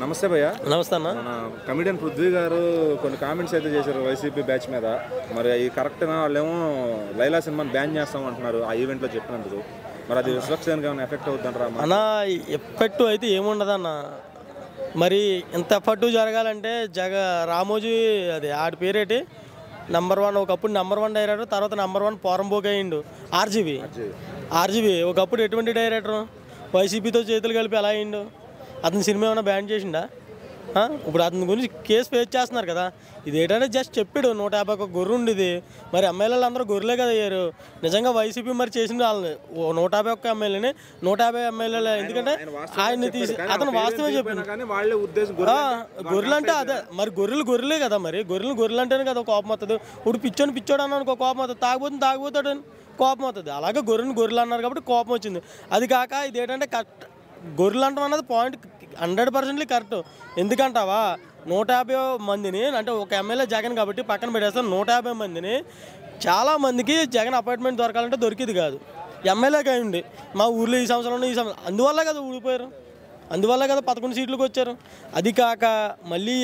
నమస్తే భయ్య. నమస్తే అన్న. మన కమిడియన్ పృథ్వీ గారు కొన్ని కామెంట్స్ అయితే చేశారు వైసీపీ బ్యాచ్ మీద. మరి అవి కరెక్ట్గా వాళ్ళేమో లైలా సినిమాని బ్యాన్ చేస్తామంటున్నారు ఆ ఈవెంట్లో చెప్పినందుకు. మరి అది విశ్వక్సేన్కి ఏమైనా ఎఫెక్ట్ అవుతుంటారా అన్న? ఎఫెక్ట్ అయితే ఏముండదన్న. మరి ఇంత ఎఫర్ట్ జరగాలంటే రామోజీ అది ఆడి పేరేటి #1 ఒకప్పుడు #1 డైరెక్టర్, తర్వాత #1 పోరంబోక్ అయ్యిండు. ఆర్జీవి ఒకప్పుడు ఎటువంటి డైరెక్టర్? వైసీపీతో చేతులు కలిపి ఎలా అయ్యిండు? అతని సినిమా ఏమైనా బ్యాన్ చేసిండా? ఇప్పుడు అతని గురించి కేసు ఫేస్ చేస్తున్నారు కదా. ఇది ఏంటంటే జస్ట్ చెప్పాడు 151 గొర్రె ఉండేది. మరి ఎమ్మెల్యేలు అందరూ గొర్రెలే కదా అయ్యారు. నిజంగా వైసీపీ మరి చేసింది వాళ్ళని 151 ఎమ్మెల్యేని 150 ఎమ్మెల్యేలు. ఎందుకంటే ఆయన్ని తీసి అతను వాస్తవమే చెప్పింది. గొర్రెలు అంటే అదే మరి గొర్రెలే కదా. మరి గొర్రెలు అంటేనే కదా కోపం వస్తుంది. ఇప్పుడు పిచ్చోడు అన్నాను కోపం వస్తుంది, తాగుతాడు కోపం అవుతుంది. అలాగే గొర్రెలు అన్నారు కాబట్టి కోపం వచ్చింది. అది కాక ఇది ఏంటంటే కరెక్ట్ గొర్రెలు అంటాం అన్నది పాయింట్ 100% కరెక్ట్. ఎందుకంటావా 150 మందిని అంటే ఒక ఎమ్మెల్యే జగన్ కాబట్టి పక్కన పెట్టేస్తాను. 150 మందిని చాలామందికి జగన్ అపాయింట్మెంట్ దొరకాలంటే దొరికింది కాదు. ఎమ్మెల్యేకి అయ్యండి మా ఊర్లో ఈ సంవత్సరంలో అందువల్ల కదా ఊడిపోయారు. అందువల్ల కదా 11 సీట్లకు వచ్చారు. అది కాక మళ్ళీ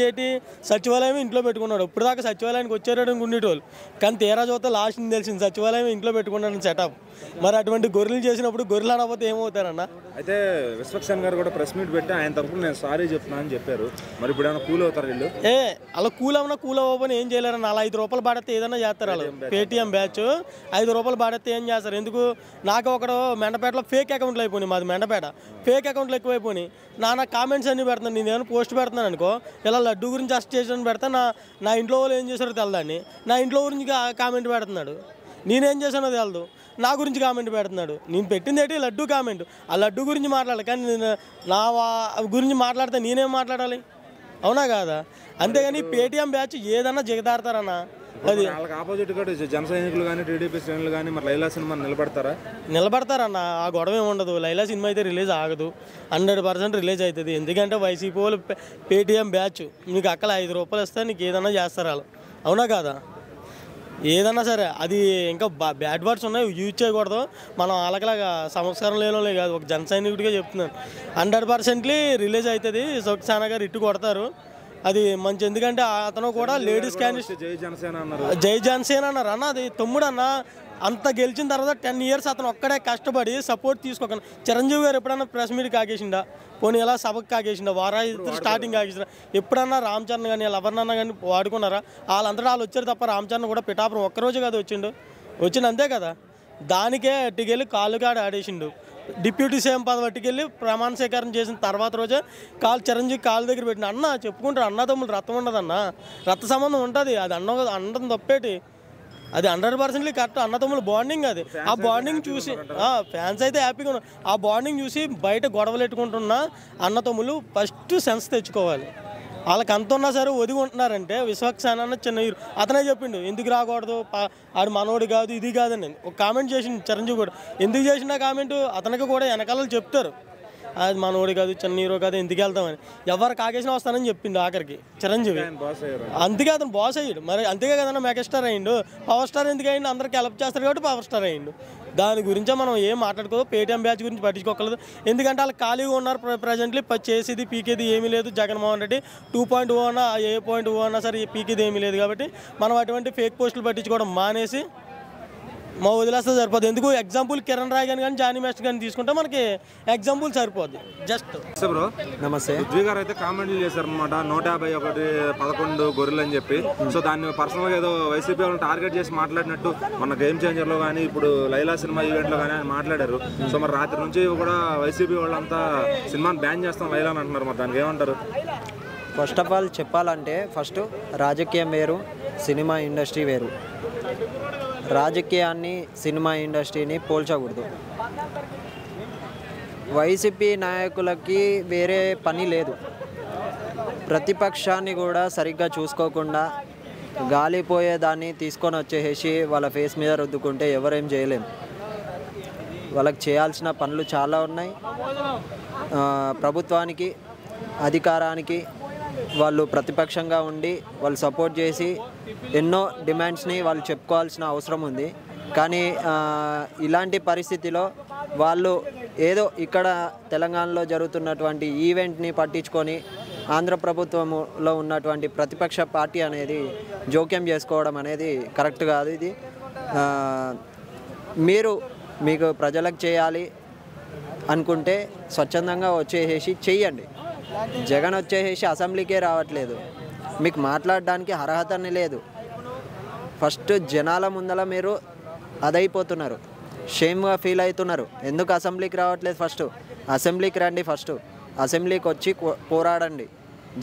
సచివాలయం ఇంట్లో పెట్టుకున్నాడు. ఇప్పుడు దాకా సచివాలయానికి వచ్చారని ఉండేటోళ్ళు, కానీ తీరా చూస్తే లాస్ట్ తెలిసింది సచివాలయం ఇంట్లో పెట్టుకున్నాడని సెటప్. మరి అటువంటి గొర్రెలు చేసినప్పుడు గొర్రెలు అనకపోతే ఏమవుతారన్న? అయితే విశ్వక్సేన్ గారు కూడా ప్రెస్ మీట్ పెట్టి ఆయన తరఫున నేను సారీ చెప్తున్నా అని చెప్పారు. మరి ఇప్పుడు ఏమైనా కూల్ అవుతారు వీళ్ళు? అలా కూల్ అవ్వని ఏం చేయలేరన్న. అలా 5 రూపాయలు పాడితే ఏదైనా చేస్తారు. వాళ్ళు పేటీఎం బ్యాచ్ 5 రూపాయలు పాడితే ఏం చేస్తారు? ఎందుకు? నాకు ఒకడు మెండపేటలో ఫేక్ అకౌంట్లు అయిపోయినాయి. మాది మెండపేట. ఫేక్ అకౌంట్లు ఎక్కువైపోయినాయి. నాన్న కామెంట్స్ అన్ని పెడుతున్నాను. నేను ఏమైనా పోస్ట్ పెడుతున్నాను అనుకో, ఇలా లడ్డు గురించి అరెస్ట్ చేసి పెడతా. నా ఇంట్లో వాళ్ళు ఏం చేశారో తెలదాన్ని. నా ఇంట్లో గురించి కామెంట్ పెడుతున్నాడు. నేనేం చేశానో తెలదు. నా గురించి కామెంట్ పెడుతున్నాడు. నేను పెట్టింది ఏంటి? లడ్డు కామెంట్. ఆ లడ్డు గురించి మాట్లాడాలి, కానీ నేను నా గురించి మాట్లాడితే నేనేం మాట్లాడాలి? అవునా కాదా? అంతేగాని పేటీఎం బ్యాచ్ ఏదన్నా జిగదాడతారన్నా. అది ఆపోజిట్ జన సైనికులు కానీ టీడీపీ శ్రేణులు కానీ మరి లైలా సినిమా నిలబడతారన్న. ఆ గొడవ ఏమి ఉండదు. లైలా సినిమా అయితే రిలీజ్ ఆగదు, 100% రిలీజ్ అవుతుంది. ఎందుకంటే వైసీపీ వాళ్ళు పేటీఎం బ్యాచ్ నీకు అక్కడ 5 రూపాయలు ఇస్తే నీకు ఏదన్నా చేస్తారు వాళ్ళు. అవునా కాదా? ఏదన్నా సరే అది ఇంకా బ్యాడ్ వర్డ్స్ ఉన్నాయి, యూజ్ చేయకూడదు. మనం అలాగలాగా సంస్కారం లేనోలే కాదు, ఒక జన సైనికుడిగా చెప్తున్నాను. 100% రిలీజ్ అవుతుంది. సోక్సానా గారు ఇట్టు కొడతారు. అది మంచి. ఎందుకంటే అతను కూడా లేడీస్ క్యాండిడేట్ జై జనసేన అన్నారు అన్న. అది తమ్ముడు అన్న. అంత గెలిచిన తర్వాత 10 years అతను ఒక్కడే కష్టపడి సపోర్ట్ తీసుకోకుండా. చిరంజీవి గారు ఎప్పుడన్నా ప్రెస్ మీట్ కాకేసిండా? పోనీ ఎలా సభకు కాకేసిండా? స్టార్టింగ్ కాకేసిండా? ఎప్పుడన్నా రామ్ చరణ్ కానీ ఎవరినన్నా కానీ వాడుకున్నారా? వాళ్ళంతటా వాళ్ళు వచ్చారు తప్ప రామ్ చరణ్ కూడా పిఠాపురం ఒక్కరోజు కదా వచ్చిండు అంతే కదా. దానికే అట్టుకెళ్ళి కాళ్ళుగాడు ఆడేసిండు. డిప్యూటీ సీఎం పదవి అట్టుకెళ్ళి ప్రమాణ స్వీకారం చేసిన తర్వాత రోజే చిరంజీవి కాళ్ళ దగ్గర పెట్టిన. అన్న చెప్పుకుంటారు అన్నదమ్ములు రక్తం ఉండదన్న, రక్త సంబంధం ఉంటుంది. అది అన్నం తప్పేటి. అది 100% కరెక్ట్. అన్నదమ్ముల బాండింగ్ అది. ఆ బాండింగ్ చూసి ఫ్యాన్స్ అయితే హ్యాపీగా ఉన్నారు. ఆ బాండింగ్ చూసి బయట గొడవలు పెట్టుకుంటున్న అన్నదమ్ములు ఫస్ట్ సెన్స్ తెచ్చుకోవాలి. వాళ్ళకి అంత ఉన్నా సరే ఒదిగి ఉంటున్నారంటే విశ్వక్సేన్ అన్న చిన్న హీరో. అతనే చెప్పిండు ఎందుకు రాకూడదు, ఆడు మనోడు కాదు ఇది కాదని. ఒక కామెంట్ చేసిండు చిరంజీవి కూడా. ఎందుకు చేసిన కామెంట్ అతనికి కూడా వెనకాల చెప్తారు. అది మనోడు కాదు, చిన్న హీరో కాదు, ఎందుకు వెళ్తామని. ఎవరు కాకేసిన వస్తానని చెప్పిండు ఆఖరికి చిరంజీవి. అందుకే అతను బాస్ అయ్యాడు. మరి అంతేగా కదన్నా మెగాస్టార్ అయ్యిండు. పవర్ స్టార్ ఎందుకు అయ్యిండు? అందరికి హెల్ప్ చేస్తారు కాబట్టి పవర్ స్టార్ అయ్యిండు. దాని గురించే మనం ఏం మాట్లాడుకోదు. పేటీఎం బ్యాచ్ గురించి పట్టించుకోకలేదు. ఎందుకంటే వాళ్ళు ఖాళీగా ఉన్నారు. ప్రజెంట్లీ చేసేది పీకేది ఏమీ లేదు. జగన్మోహన్ రెడ్డి 2.0 అన్నా 8.0 అన్నా సరే పీకేది ఏమీ లేదు. కాబట్టి మనం అటువంటి ఫేక్ పోస్టులు పట్టించుకోవడం మానేసి వదిలేస్తే సరిపోద్ది. ఎందుకు? ఎగ్జాంపుల్ కిరణ్ రాయ్ కానీ జానీ మాస్టర్ కానీ తీసుకుంటే మనకి ఎగ్జాంపుల్ సరిపోద్ది. జస్ట్ బ్రో నమస్తే. పృథ్వీ గారు అయితే కామెంట్లు చేశారు అనమాట. 151 11 గొర్రెలు అని చెప్పి. సో దాన్ని పర్సనల్గా ఏదో వైసీపీ వాళ్ళని టార్గెట్ చేసి మాట్లాడినట్టు మొన్న గేమ్ చేంజర్లో కానీ ఇప్పుడు లైలా సినిమా ఈవెంట్లో కానీ ఆయన మాట్లాడారు. సో మరి రాత్రి నుంచి కూడా వైసీపీ వాళ్ళంతా సినిమాని బ్యాన్ చేస్తాం లైలా అని అంటున్నారు. మరి దానికి ఏమంటారు? ఫస్ట్ ఆఫ్ ఆల్ చెప్పాలంటే ఫస్ట్ రాజకీయం వేరు, సినిమా ఇండస్ట్రీ వేరు. రాజకీయాన్ని సినిమా ఇండస్ట్రీని పోల్చకూడదు. వైసీపీ నాయకులకి వేరే పని లేదు. ప్రతిపక్షాన్ని కూడా సరిగ్గా చూసుకోకుండా గాలిపోయేదాన్ని తీసుకొని వచ్చేసి వాళ్ళ ఫేస్ మీద రుద్దుకుంటే ఎవరేం చేయలేం. వాళ్ళకి చేయాల్సిన పనులు చాలా ఉన్నాయి. ప్రభుత్వానికి అధికారానికి వాళ్ళు ప్రతిపక్షంగా ఉండి వాళ్ళు సపోర్ట్ చేసి ఎన్నో డిమాండ్స్ని వాళ్ళు చెప్పుకోవాల్సిన అవసరం ఉంది. కానీ ఇలాంటి పరిస్థితిలో వాళ్ళు ఏదో ఇక్కడ తెలంగాణలో జరుగుతున్నటువంటి ఈవెంట్ని పట్టించుకొని ఆంధ్ర ప్రభుత్వంలో ఉన్నటువంటి ప్రతిపక్ష పార్టీ అనేది జోక్యం చేసుకోవడం అనేది కరెక్ట్ కాదు. ఇది మీకు ప్రజలకు చేయాలి అనుకుంటే స్వచ్ఛందంగా వచ్చేసేసి చెయ్యండి. జగన్ వచ్చేసేసి అసెంబ్లీకే రావట్లేదు, మీకు మాట్లాడడానికి అర్హతనే లేదు. ఫస్ట్ జనాల ముందల మీరు అదైపోతున్నారు, షేమ్గా ఫీల్ అవుతున్నారు. ఎందుకు అసెంబ్లీకి రావట్లేదు? ఫస్ట్ అసెంబ్లీకి రండి, ఫస్ట్ అసెంబ్లీకి వచ్చి పోరాడండి.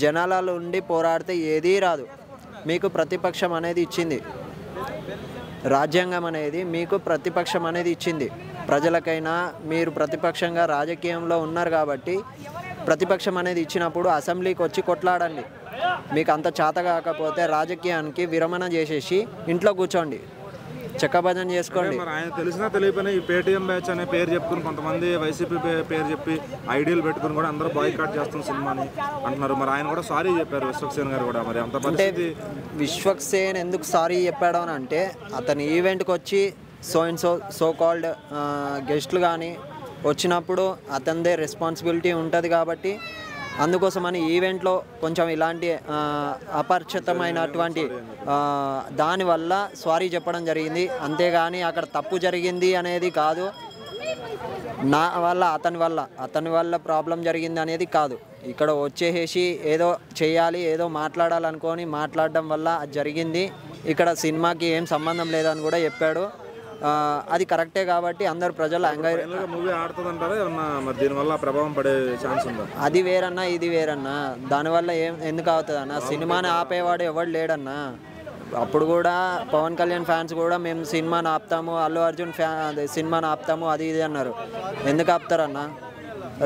జనాలలో ఉండి పోరాడితే ఏదీ రాదు. మీకు ప్రతిపక్షం అనేది ఇచ్చింది, రాజ్యాంగం అనేది మీకు ప్రతిపక్షం అనేది ఇచ్చింది. ప్రజలకైనా మీరు ప్రతిపక్షంగా రాజకీయంలో ఉన్నారు కాబట్టి ప్రతిపక్షం అనేది ఇచ్చినప్పుడు అసెంబ్లీకి వచ్చి కొట్లాడండి. మీకు అంత చేత కాకపోతే రాజకీయానికి విరమణ చేసేసి ఇంట్లో కూర్చోండి, చెక్కభజన చేసుకోండి. మరి ఆయన తెలిసినా తెలియపోయినా ఈ పేటీఎం బ్యాచ్ అనే పేరు చెప్పుకుని కొంతమంది వైసీపీ పేరు చెప్పి ఐడియాలు పెట్టుకుని కూడా అందరూ బాయ్కాట్ చేస్తున్న సినిమాని అంటున్నారు. మరి ఆయన కూడా సారీ చెప్పారు, విశ్వక్సేన్ గారు కూడా. మరి అంత పరిస్థితి విశ్వక్సేన్ ఎందుకు సారీ చెప్పాడు అని అంటే, అతని ఈవెంట్కి వచ్చి సో కాల్డ్ గెస్టులు కానీ వచ్చినప్పుడు అతనిదే రెస్పాన్సిబిలిటీ ఉంటుంది కాబట్టి అందుకోసమని ఈవెంట్లో కొంచెం ఇలాంటి అపరిచితమైనటువంటి దానివల్ల సారీ చెప్పడం జరిగింది. అంతేగాని అక్కడ తప్పు జరిగింది అనేది కాదు, అతని వల్ల ప్రాబ్లం జరిగింది అనేది కాదు. ఇక్కడ వచ్చేసేసి ఏదో చేయాలి, ఏదో మాట్లాడాలనుకొని మాట్లాడడం వల్ల అది జరిగింది. ఇక్కడ సినిమాకి ఏం సంబంధం లేదని కూడా చెప్పాడు. అది కరెక్టే కాబట్టి అందరు ప్రజలు మూవీ ఆడుతుందంటారా? మరి దీనివల్ల ప్రభావం పడే ఛాన్స్ ఉందా? అది వేరన్నా ఇది వేరన్నా, దానివల్ల ఎందుకు అవుతుంది అన్న? సినిమాని ఆపేవాడు ఎవడు లేడన్నా. అప్పుడు కూడా పవన్ కళ్యాణ్ ఫ్యాన్స్ కూడా మేము సినిమాని ఆపుతాము, అల్లు అర్జున్ సినిమాని ఆపుతాము అది ఇది అన్నారు. ఎందుకు ఆపుతారన్నా?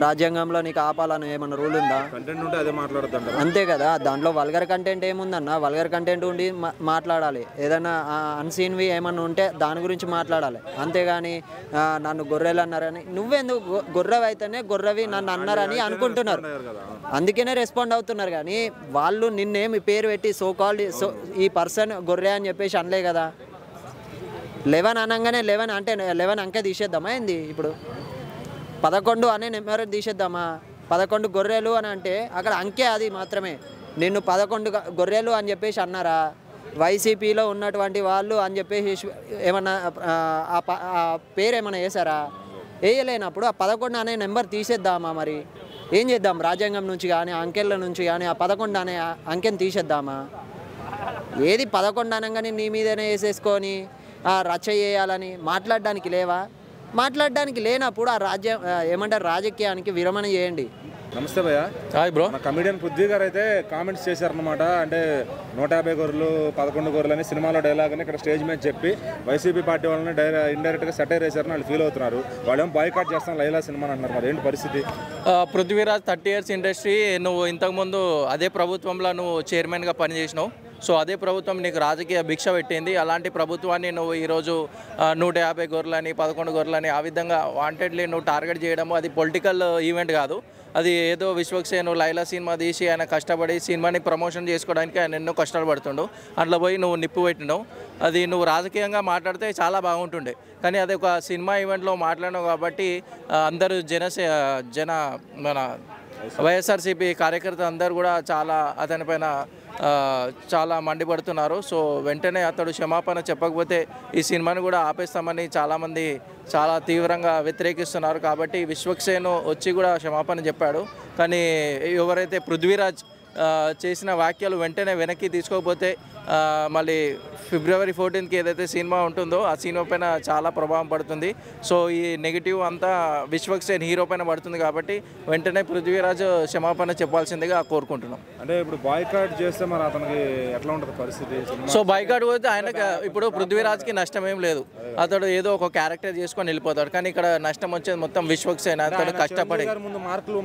రాజ్యాంగంలో నీకు ఆపాలని ఏమన్నా రూల్ ఉందా? కంటెంట్ ఉంటే అదే మాట్లాడద్దు అంతే కదా. దాంట్లో వల్గర్ కంటెంట్ ఏముందన్న? వల్గర్ కంటెంట్ ఉండి మాట్లాడాలి. ఏదైనా అన్సీన్వి ఏమన్నా ఉంటే దాని గురించి మాట్లాడాలి. అంతేగాని నన్ను గొర్రెలు అన్నారని, నువ్వెందుకు గొర్రెవి అయితేనే గొర్రెవి నన్ను అన్నారని అనుకుంటున్నారు, అందుకనే రెస్పాండ్ అవుతున్నారు. కానీ వాళ్ళు నిన్నేమి పేరు పెట్టి ఈ పర్సన్ గొర్రె అని చెప్పేసి అనలే కదా. 11 అనగానే 11 అంటే 11 అంకె తీసేద్దామా ఏంది? ఇప్పుడు 11 అనే నెంబర్ తీసేద్దామా? 11 గొర్రెలు అని అంటే అక్కడ అంకె అది మాత్రమే. నిన్ను 11 గొర్రెలు అని చెప్పేసి అన్నారా? వైసీపీలో ఉన్నటువంటి వాళ్ళు అని చెప్పేసి ఏమన్నా ఆ పేరు ఏమైనా వేసారా? వేయలేనప్పుడు ఆ 11 అనే నెంబర్ తీసేద్దామా? మరి ఏం చేద్దాం? రాజ్యాంగం నుంచి కానీ అంకెల నుంచి కానీ ఆ 11 అనే అంకెని తీసేద్దామా? ఏది 11 అనగానే నీ మీదనే వేసేసుకొని రచ్చ చేయాలని మాట్లాడడానికి లేవా? మాట్లాడడానికి లేనప్పుడు ఏమంటారు, రాజకీయానికి విరమణ చేయండి. నమస్తే భయ్య. Hi bro. కమిడియన్ పృథ్వీ గారు అయితే కామెంట్స్ చేశారనమాట. అంటే 150 గొర్రెలు 11 గొర్రెలు అని సినిమాలో డైలాగ్ అని ఇక్కడ స్టేజ్ మీద చెప్పి వైసీపీ పార్టీ వాళ్ళని ఇండైరెక్ట్గా సెటైర్ వేశారని వాళ్ళు ఫీల్ అవుతున్నారు. వాళ్ళేమో బాయ్కాట్ చేస్తాం లైలా సినిమా అంటున్నారు. మరి ఏంటి పరిస్థితి? Prithviraj 30 years industry. నువ్వు ఇంతకుముందు అదే ప్రభుత్వంలో నువ్వు చైర్మన్గా పనిచేసినావు. సో అదే ప్రభుత్వం నీకు రాజకీయ భిక్ష పెట్టింది. అలాంటి ప్రభుత్వాన్ని నువ్వు ఈరోజు 150 గొర్రెలని 11 గొర్రెలని ఆ విధంగా వాంటెడ్లీ నువ్వు టార్గెట్ చేయడము అది పొలిటికల్ ఈవెంట్ కాదు. అది ఏదో విశ్వక్సేన్ లైలా సినిమా తీసి ఆయన కష్టపడి సినిమాని ప్రమోషన్ చేసుకోవడానికి ఆయన ఎన్నో కష్టాలు పడుతుండు. అట్లా పోయి నువ్వు నిప్పు పెట్టినావు. అది నువ్వు రాజకీయంగా మాట్లాడితే చాలా బాగుంటుండే, కానీ అది ఒక సినిమా ఈవెంట్లో మాట్లాడినావు కాబట్టి అందరూ మన వైఎస్ఆర్సీపీ కార్యకర్తలు అందరూ కూడా అతనిపైన చాలా మండిపడుతున్నారు. సో వెంటనే అతడు క్షమాపణ చెప్పకపోతే ఈ సినిమాని కూడా ఆపేస్తామని చాలామంది చాలా తీవ్రంగా వ్యతిరేకిస్తున్నారు. కాబట్టి విశ్వక్సేన్ వచ్చి కూడా క్షమాపణ చెప్పాడు. కానీ ఎవరైతే పృథ్వీరాజ్ చేసిన వ్యాఖ్యలు వెంటనే వెనక్కి తీసుకోకపోతే మళ్ళీ February 14th ఏదైతే సినిమా ఉంటుందో ఆ సినిమా పైన చాలా ప్రభావం పడుతుంది. సో ఈ నెగిటివ్ అంతా విశ్వక్సేన్ హీరో పైన పడుతుంది కాబట్టి వెంటనే పృథ్వీరాజ్ క్షమాపణ చెప్పాల్సిందిగా కోరుకుంటున్నాం. అంటే ఇప్పుడు బాయ్కాట్ చేస్తే మరి అతనికి ఎట్లా ఉంటుంది పరిస్థితి? సో బాయ్కాట్ పోతే ఆయనకి ఇప్పుడు పృథ్వీరాజ్కి నష్టం ఏం లేదు, అతడు ఏదో ఒక క్యారెక్టర్ చేసుకొని వెళ్ళిపోతాడు. కానీ ఇక్కడ నష్టం వచ్చేది మొత్తం విశ్వక్సేన్. అతడు కష్టపడి మార్కులు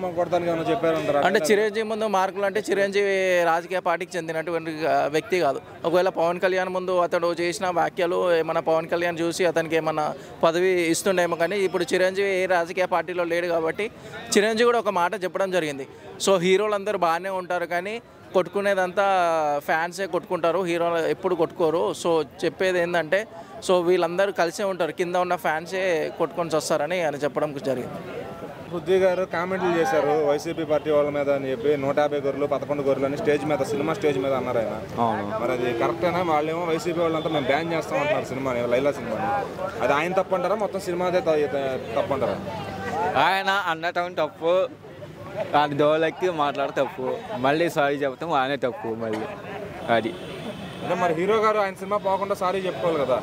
చెప్పారు. అంటే చిరంజీవి ముందు మార్కులు అంటే చిరంజీవి రాజకీయ పార్టీకి చెందినటువంటి వ్యక్తి కాదు. ఒకవేళ పవన్ కళ్యాణ్ ముందు అతడు చేసిన వ్యాఖ్యలు ఏమన్నా పవన్ కళ్యాణ్ చూసి అతనికి ఏమన్నా పదవి ఇస్తుండేమో, కానీ ఇప్పుడు చిరంజీవి ఏ రాజకీయ పార్టీలో లేడు కాబట్టి చిరంజీవి కూడా ఒక మాట చెప్పడం జరిగింది. సో హీరోలు అందరూ బాగానే ఉంటారు కానీ కొట్టుకునేదంతా ఫ్యాన్సే కొట్టుకుంటారు, హీరోలు ఎప్పుడు కొట్టుకోరు. సో చెప్పేది ఏంటంటే సో వీళ్ళందరూ కలిసే ఉంటారు, కింద ఉన్న ఫ్యాన్సే కొట్టుకొని వస్తారని ఆయన చెప్పడం జరిగింది. పృథ్వీ గారు కామెంట్లు చేశారు వైసీపీ పార్టీ వాళ్ళ మీద అని చెప్పి 150 గొర్రెలు 11 గొర్రెలు అని స్టేజ్ మీద సినిమా స్టేజ్ మీద అన్నారు ఆయన. మరి అది కరెక్టేనా? వాళ్ళేమో వైసీపీ వాళ్ళంతా మేము బ్యాన్ చేస్తాం అంటున్నారు సినిమాని, లైలా సినిమాని. అది ఆయన తప్పంటారా మొత్తం సినిమాదే తప్పంటారా? ఆయన అన్నటం తప్పు, అది దోలెక్కి మాట్లాడ తప్పు, మళ్ళీ సారీ చెప్తాం ఆయనే తప్పు మళ్ళీ. అది అంటే మరి హీరో గారు ఆయన సినిమా పోకుండా సారీ చెప్పుకోవాలి కదా.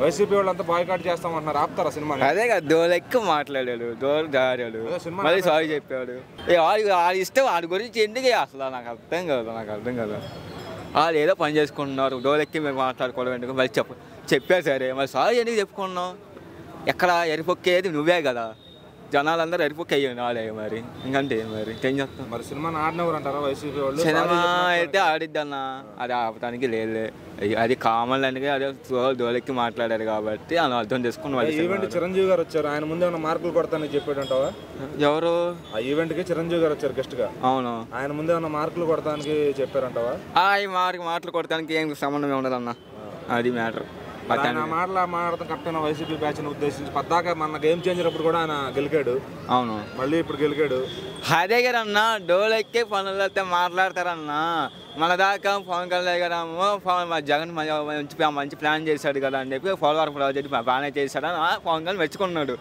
వైసీపీ వాళ్ళంతా బాయ్కాట్ చేస్తామంటున్నారు, ఆపుతారా సినిమా? అదే కదా, దోలెక్కి మాట్లాడాడు, దోలు దారాడు, మళ్ళీ సారీ చెప్పాడు. వాడి ఇష్టం, వాడి గురించి ఎందుకు అసలు నాకు అర్థం కదా. వాళ్ళు ఏదో పని చేసుకుంటున్నారు, దోలెక్కి మేము మాట్లాడుకోవడం ఎందుకు? మళ్ళీ చెప్పారు సరే, మరి సారీ ఎందుకు చెప్పుకున్నావు? ఎక్కడ ఎరిపొక్కేది నువ్వే కదా, జనాలందరూ ఎరిపొక్కి అయ్యాను వాళ్ళే. మరి ఇంకంటే మరి ఏం చేస్తాం? మరి సినిమా ఆడినవారు అంటారా వైసీపీ వాళ్ళు? సినిమా అయితే ఆడిద్దన్న, అది ఆపడానికి లేదు. అది కామన్ అని అదే దోలెక్కి మాట్లాడారు కాబట్టి అలా అర్థం చేసుకుని. ఈవెంట్ చిరంజీవి గారు వచ్చారు, ఆయన ముందు ఏమైనా మార్కులు కొడతానని చెప్పాడంటావా? ఎవరు? ఆ ఈవెంట్ కి చిరంజీవి గారు వచ్చారు గెస్ట్ గా. అవును, ఆయన ముందు ఏమైనా మార్కులు కొడతానికి చెప్పారంటావా? మాటలు కొడతానికి ఏం సంబంధం ఉండదన్న, అది మ్యాటర్. ఆయన మాట్లాడతాం కరెక్ట్. వైసీపీ బ్యాచ్ ఉద్దేశించి పద్దాక మన గేమ్ చేంజర్ అప్పుడు కూడా ఆయన గెలికాడు. అవును, మళ్ళీ ఇప్పుడు గెలికాడు. అదే కదన్నా, డోలెక్కే పనులు అయితే మాట్లాడతారన్నా. మన దాకా పవన్ కళ్యాణ్ గారు జగన్ మంచి ప్లాన్ చేశాడు కదా అని చెప్పి పోలవరం ప్రాజెక్ట్ బాగానే చేశాడని పవన్ కళ్యాణ్ మెచ్చుకున్నాడు.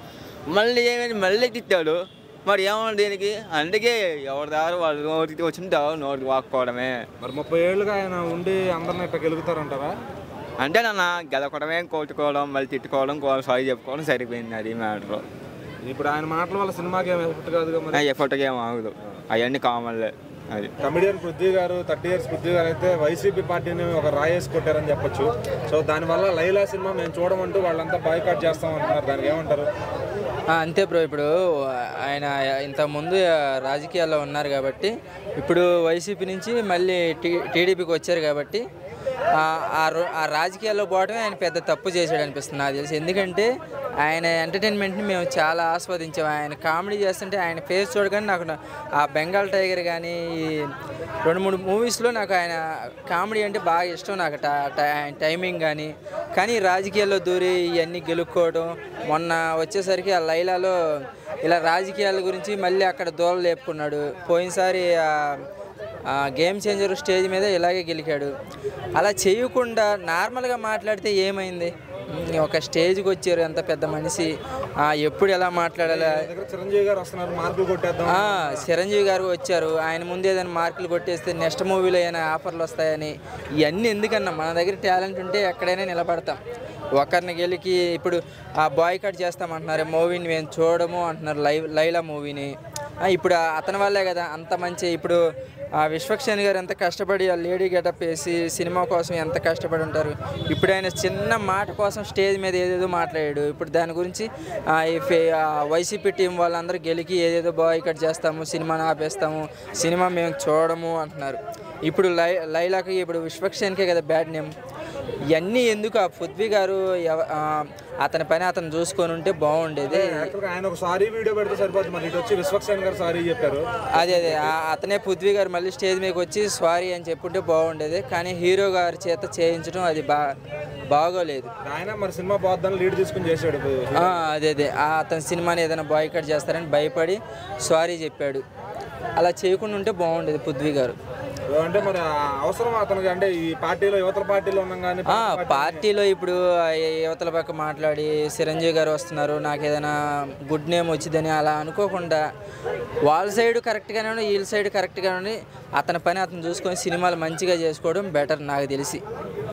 మళ్ళీ ఏమైంది, మళ్ళీ తిట్టాడు. మరి ఏమన్నా దీనికి? అందుకే ఎవరి దారు వాళ్ళు నోటికి వచ్చిన నోటికి వాక్కోవడమే. మరి 30 ఏళ్ళుగా ఆయన ఉండి అందరిని ఇట్లా గెలుగుతారంటారా? అంటే నన్ను గెలవడమే, కొట్టుకోవడం, మళ్ళీ తిట్టుకోవడం, సారీ చెప్పుకోవడం సరిపోయింది. అది మ్యాటర్. ఇప్పుడు ఆయన మాటల వల్ల సినిమాకి ఏం ఎఫెక్ట్ కాదు, ఎఫర్ట్గా ఏం ఆగదు, అవన్నీ కామన్లే. అది కమెడియన్ పృథ్వీ గారు 30 years పృథ్వీ గారు అయితే వైసీపీ పార్టీని ఒక రాయేసి కొట్టారని చెప్పొచ్చు. సో దానివల్ల లైలా సినిమా మేము చూడమంటూ వాళ్ళంతా బాయ్కాట్ చేస్తాం అంటున్నారు, దానికి ఏమంటారు? అంతే బ్రో, ఇప్పుడు ఆయన ఇంతకుముందు రాజకీయాల్లో ఉన్నారు కాబట్టి, ఇప్పుడు వైసీపీ నుంచి మళ్ళీ టీడీపీకి వచ్చారు కాబట్టి ఆ రాజకీయాల్లో పోవడమే ఆయన పెద్ద తప్పు చేశాడు అనిపిస్తుంది నాకు తెలిసి. ఎందుకంటే ఆయన ఎంటర్టైన్మెంట్ని మేము చాలా ఆస్వాదించాము. ఆయన కామెడీ చేస్తుంటే ఆయన ఫేస్ చూడగానే నాకు ఆ బెంగాల్ టైగర్ కానీ ఈ 2-3 మూవీస్లో నాకు ఆయన కామెడీ అంటే బాగా ఇష్టం. నాకు టైమింగ్ కానీ రాజకీయాల్లో దూరి ఇవన్నీ గెలుక్కోవడం, మొన్న వచ్చేసరికి ఆ లైలాలో ఇలా రాజకీయాల గురించి మళ్ళీ అక్కడ దూరం లేపుకున్నాడు. పోయినసారి గేమ్ చేంజర్ స్టేజ్ మీద ఇలాగే గెలికాడు. అలా చేయకుండా నార్మల్గా మాట్లాడితే ఏమైంది? ఒక స్టేజ్కి వచ్చారు, ఎంత పెద్ద మనిషి, ఎప్పుడు ఎలా మాట్లాడాలి? చిరంజీవి గారు వస్తున్నారు, మార్కులు కొట్టేద్దాం. చిరంజీవి గారు వచ్చారు, ఆయన ముందు ఏదైనా మార్కులు కొట్టేస్తే నెక్స్ట్ మూవీలో ఏమైనా ఆఫర్లు వస్తాయని. ఇవన్నీ ఎందుకన్నా, మన దగ్గర టాలెంట్ ఉంటే ఎక్కడైనా నిలబడతాం. ఒకరిని గెలికి ఇప్పుడు బాయ్కాట్ చేస్తామంటున్నారు, మూవీని మేము చూడము అంటున్నారు, లైలా మూవీని. ఇప్పుడు అతని వల్లే కదా అంత మంచి. ఇప్పుడు విశ్వక్సేన్ గారు ఎంత కష్టపడి ఆ లేడీ గెటప్ వేసి సినిమా కోసం ఎంత కష్టపడి ఉంటారు. ఇప్పుడు ఆయన చిన్న మాట కోసం స్టేజ్ మీద ఏదేదో మాట్లాడాడు. ఇప్పుడు దాని గురించి వైసీపీ టీం వాళ్ళందరూ గెలికి ఏదేదో బాయ్కాట్ చేస్తాము, సినిమాని ఆపేస్తాము, సినిమా మేము చూడము అంటున్నారు. ఇప్పుడు లైలాకి ఇప్పుడు విశ్వక్సేన్కే కదా బ్యాడ్ నేమ్. ఇవన్నీ ఎందుకు? ఆ పృథ్వీ గారు అతని పని అతను చూసుకొని ఉంటే బాగుండేది. ఆయన ఒక సారీ వీడియో పెడితే సరిపోతుంది, మరి ఇటు వచ్చి విశ్వక్సేన్ గారు సారీ చెప్పారు. అదే అతనే పృథ్వీ గారు మళ్ళీ స్టేజ్ మీదకి వచ్చి సారీ అని చెప్పుంటే బాగుండేది. కానీ హీరో గారి చేత చేయించడం అది బాగోలేదు. ఆయన మరి సినిమా పోద్దని లీడ్ తీసుకుని చేశాడు. అదే అతని సినిమాని ఏదైనా బాయ్కాట్ చేస్తారని భయపడి సారీ చెప్పాడు. అలా చేయకుండా ఉంటే బాగుండేది పృథ్వీ గారు. అంటే మరి అవసరం అతనికి? అంటే ఈ పార్టీలో యువతల పార్టీలో ఉన్నాం కానీ పార్టీలో ఇప్పుడు యువతల పక్క మాట్లాడి చిరంజీవి గారు వస్తున్నారు, నాకు ఏదైనా గుడ్ నేమ్ వచ్చిందని అలా అనుకోకుండా వాళ్ళ సైడ్ కరెక్ట్గానే ఉండి వీళ్ళ సైడ్ కరెక్ట్గా ఉండి అతని పని అతను చూసుకొని సినిమాలు మంచిగా చేసుకోవడం బెటర్ నాకు తెలిసి.